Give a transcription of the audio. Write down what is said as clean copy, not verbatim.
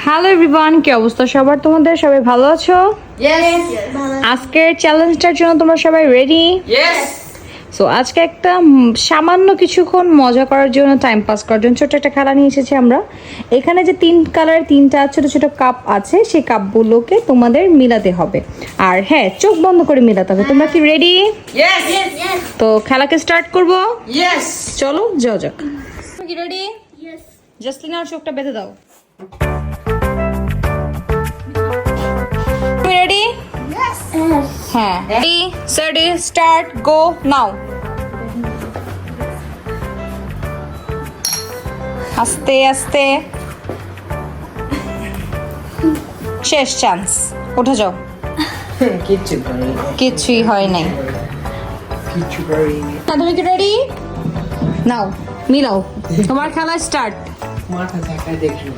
Hello everyone, কি অবস্থা সবার? তোমাদের সবাই ভালো আছো? আজকের চ্যালেঞ্জটার জন্য তোমরা সবাই রেডি? সো আজকে একটা সামান্য কিছুক্ষণ মজা করার জন্য, টাইম পাস করার জন্য ছোট একটা খেলা নিয়ে এসেছি আমরা। এখানে যে তিন কালারের তিনটা ছোট ছোট কাপ আছে, সেই কাপগুলোকে তোমাদের মিলাতে হবে। আর হ্যাঁ, চোখ বন্ধ করে মিলাতে হবে। তোমরা কি রেডি? তো খেলাকে স্টার্ট করবো। চলো যাও যাক। কি রেডি? জাসলিনার চোখটা বেঁধে দাও। রেডি? হ্যাঁ, রেডি সেটি স্টার্ট গো নাও। আস্তে আস্তে, শেষ চান্স, উঠে যাও। কিছুই হয় নাই। তুমি কি রেডি? নাও মিলাও, তোমার খেলা স্টার্ট। মাথা ঝাঁকায় দেখি।